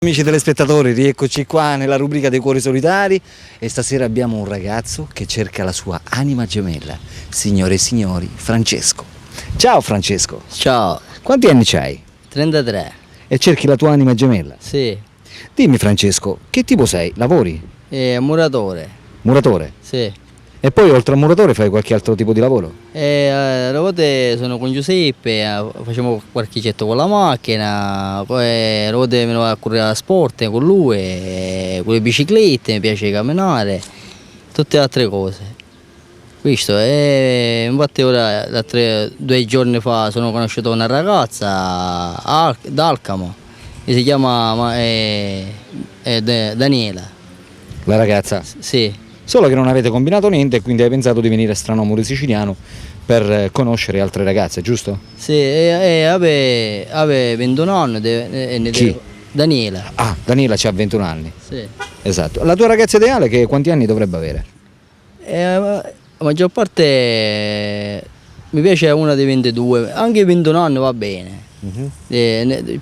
Amici telespettatori, rieccoci qua nella rubrica dei cuori solitari e stasera abbiamo un ragazzo che cerca la sua anima gemella. Signore e signori, Francesco. Ciao Francesco. Ciao, Quanti anni c'hai? 33. E cerchi la tua anima gemella? Sì, Dimmi Francesco, che tipo sei? Lavori? muratore. Muratore? Sì. E poi oltre a muratore fai qualche altro tipo di lavoro? A volte sono con Giuseppe, facciamo qualche getto con la macchina, poi a volte me ne vado a correre a sport con lui, con le biciclette, mi piace camminare, tutte altre cose. Questo, infatti ora, 2 giorni fa, sono conosciuto una ragazza d'Alcamo, che si chiama Daniela. La ragazza? Sì. Solo che non avete combinato niente e quindi hai pensato di venire a Stranomuro Siciliano per conoscere altre ragazze, giusto? Sì, aveva 21 anni. Chi? Daniela. Ah, Daniela c'ha 21 anni. Sì. Esatto. La tua ragazza ideale quanti anni dovrebbe avere? La maggior parte mi piace una dei 22, anche 21 anni va bene.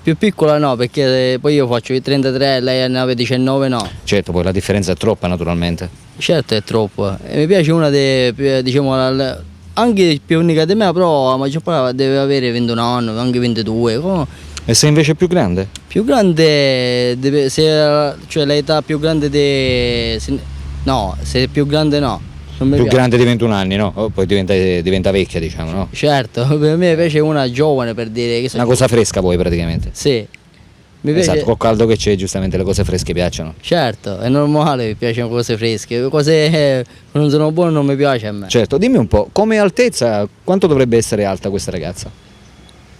Più piccola no, perché poi io faccio i 33, lei ne aveva 19 no. Certo, poi la differenza è troppa naturalmente. Certo è troppo. Mi piace una diciamo, anche più unica di me, però la maggior parte deve avere 21 anni, anche 22. E sei invece più grande? Più grande, cioè l'età più grande no, se è più grande no. Non mi Più piace. grande di 21 anni, no? Oh, poi diventa vecchia, diciamo, no? Certo, per me piace una giovane per dire che Una cosa fresca poi praticamente. Sì, mi piace. Esatto, col caldo che c'è, giustamente le cose fresche piacciono. Certo, è normale, mi piacciono cose fresche, cose che non sono buone non mi piace a me. Certo, dimmi un po', come altezza, quanto dovrebbe essere alta questa ragazza?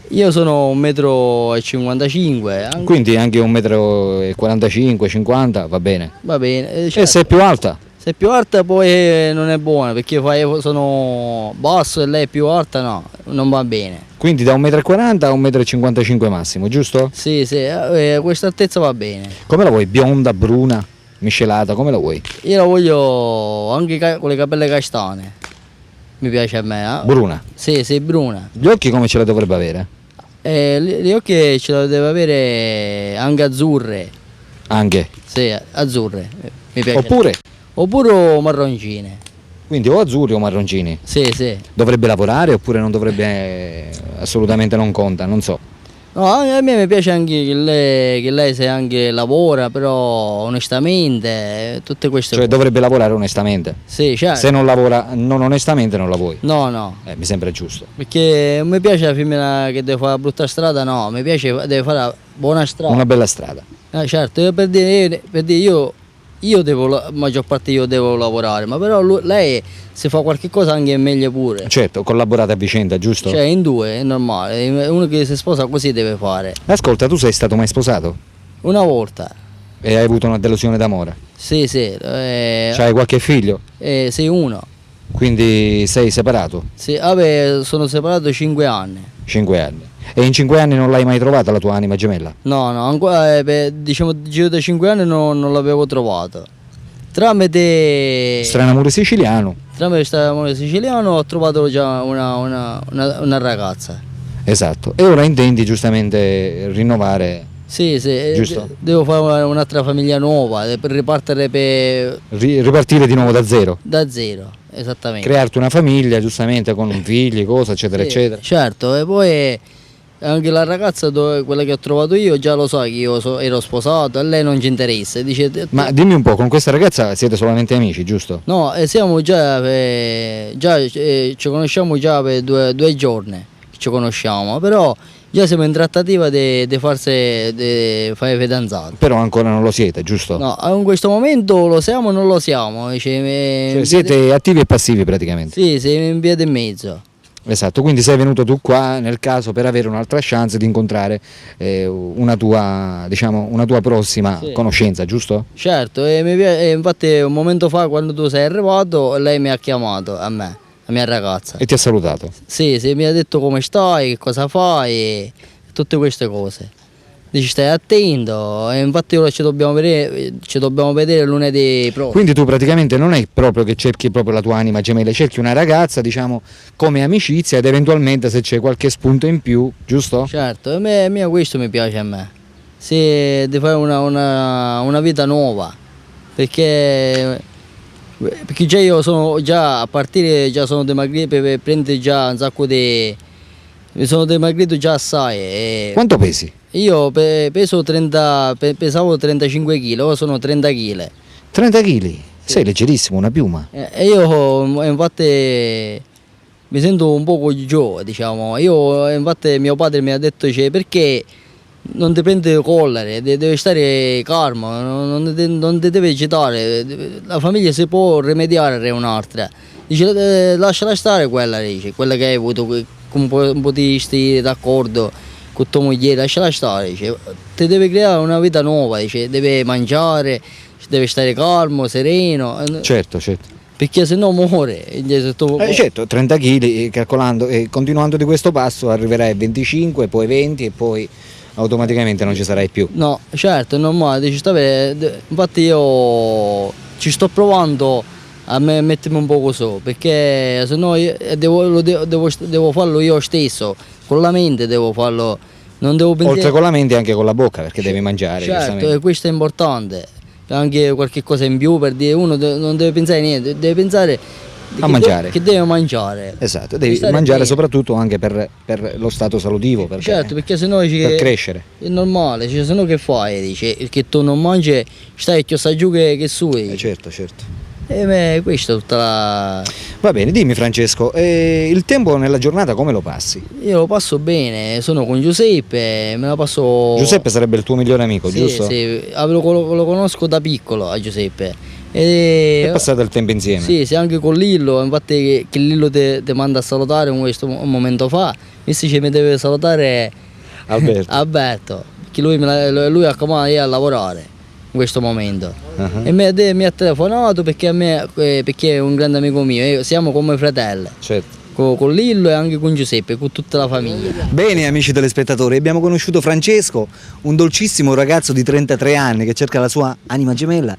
Io sono 1,55 m, Quindi anche 1,45 m, 50 va bene. va bene. E Certo. se è più alta? Se è più alta poi non è buona, perché io sono basso e lei è più alta, no, non va bene. Quindi da 1,40 m a 1,55 m massimo, giusto? Sì, questa altezza va bene. Come la vuoi? Bionda, bruna, miscelata, come la vuoi? Io la voglio anche con le capelle castane, mi piace a me. Bruna. Sì, bruna. Gli occhi come ce la dovrebbe avere? Gli occhi ce la deve avere anche azzurre, Anche. sì, azzurre, mi piace. Oppure, marroncine. quindi o azzurri o marroncini. Sì. Dovrebbe lavorare oppure non dovrebbe, assolutamente non conta, non so. No, a me mi piace anche che lei se anche lavora, però onestamente, tutte queste Cioè cose. dovrebbe lavorare onestamente. Sì, certo. Se non lavora non onestamente non la vuoi. No, Mi sembra giusto. perché non mi piace la femmina che deve fare la brutta strada, no, mi piace, deve fare la buona strada. Una bella strada. Certo, io per dire io devo, la maggior parte io devo lavorare, ma però lei se fa qualche cosa anche è meglio pure. Certo, collaborate a vicenda, giusto? Cioè in due è normale, uno che si sposa così deve fare. Ascolta, tu sei stato mai sposato? Una volta, E hai avuto una delusione d'amore? sì, C'hai qualche figlio? sì, uno. Quindi sei separato? Sì, sono separato 5 anni. 5 anni. E in 5 anni non l'hai mai trovata la tua anima gemella? No, ancora, diciamo, giro da 5 anni non l'avevo trovato. Tramite Stranamore siciliano. questo amore siciliano ho trovato già una ragazza. Esatto. E ora intendi giustamente rinnovare, Sì, Giusto. devo fare un'altra famiglia nuova per ripartire ripartire di nuovo da zero. da zero, esattamente. Crearti una famiglia giustamente con figli, cosa, eccetera, Sì, eccetera. certo, e poi anche la ragazza, quella che ho trovato io, già lo sa che io ero sposato e lei non ci interessa. Dice, Ma dimmi un po', con questa ragazza siete solamente amici, giusto? no, siamo già ci conosciamo già per 2 giorni, ci conosciamo, però già siamo in trattativa di fare fidanzati. Però ancora non lo siete, giusto? No, in questo momento lo siamo o non lo siamo? Cioè, siete attivi e passivi praticamente. Sì, siamo in via di mezzo. Esatto, quindi sei venuto tu qua nel caso per avere un'altra chance di incontrare una tua prossima Sì. conoscenza, giusto? Certo, e infatti un momento fa quando tu sei arrivato lei mi ha chiamato a me, la mia ragazza. E ti ha salutato. Sì, mi ha detto come stai, che cosa fai, e tutte queste cose. Dici stai attento, e infatti ora ci dobbiamo vedere lunedì prossimo. Quindi tu praticamente non è proprio che cerchi proprio la tua anima gemella, cerchi una ragazza, diciamo, come amicizia ed eventualmente se c'è qualche spunto in più, giusto? Certo, a me questo mi piace a me. di fare una vita nuova, perché già io sono già a partire già sono dimagrito per prendere già un sacco di. Mi sono dimagrito già assai. Quanto pesi? Io peso 30, pesavo 35 kg, ora sono 30 kg. 30 kg? Sei leggerissimo, una piuma. E io infatti mi sento un po' coglione, diciamo. Io infatti mio padre mi ha detto, cioè, perché non ti prendi collere, devi stare calmo, non ti devi agitare, la famiglia si può rimediare a un'altra. Dice lasciala stare quella, dice, quella che hai avuto, un po' di stare d'accordo con tua moglie, lasciala stare, dice, ti devi creare una vita nuova, dice, devi mangiare, devi stare calmo, sereno. Certo, certo. Perché se no muore. Certo, 30 kg, calcolando e continuando di questo passo arriverai a 25, poi 20 e poi automaticamente non ci sarai più. No, certo, è normale, infatti io ci sto provando a mettermi un po' così, perché se no devo farlo io stesso, con la mente devo farlo, non devo pensare. Oltre con la mente anche con la bocca, perché devi mangiare. Certo, e questo è importante, anche qualche cosa in più, per dire uno non deve pensare niente, deve pensare a mangiare. Che deve mangiare. Esatto, devi mangiare soprattutto anche per lo stato salutivo, certo, perché sennò per crescere. È normale, cioè, sennò che fai? Dice che tu non mangi, stai giù che sui. Certo, certo. Questa è tutta la. Va bene, dimmi Francesco, il tempo nella giornata come lo passi? Io lo passo bene, sono con Giuseppe, me la passo. Giuseppe sarebbe il tuo migliore amico, sì, giusto? Sì, lo conosco da piccolo a Giuseppe. E passate il tempo insieme? Sì, anche con Lillo, infatti che Lillo ti manda a salutare un momento fa, invece mi deve salutare Alberto, che lui ha chiamato a lavorare in questo momento. E mi ha telefonato perché è un grande amico mio, siamo come fratelli. Certo. Con Lillo e anche con Giuseppe, con tutta la famiglia. Bene amici telespettatori, abbiamo conosciuto Francesco, un dolcissimo ragazzo di 33 anni che cerca la sua anima gemella.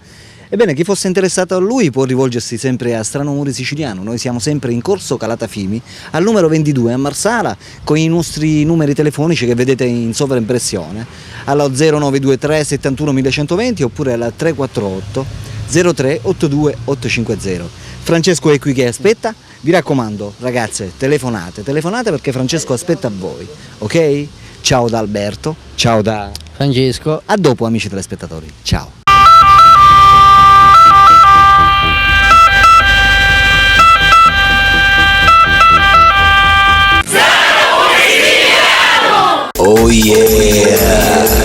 Ebbene, chi fosse interessato a lui può rivolgersi sempre a Strano Amore Siciliano. Noi siamo sempre in corso Calatafimi, al numero 22 a Marsala, con i nostri numeri telefonici che vedete in sovraimpressione, allo 0923 71 1120 oppure alla 348 03 82 850. Francesco è qui che aspetta. Vi raccomando, ragazze, telefonate perché Francesco aspetta a voi, ok? Ciao da Alberto, ciao da Francesco. A dopo amici telespettatori, ciao. Oh yeah!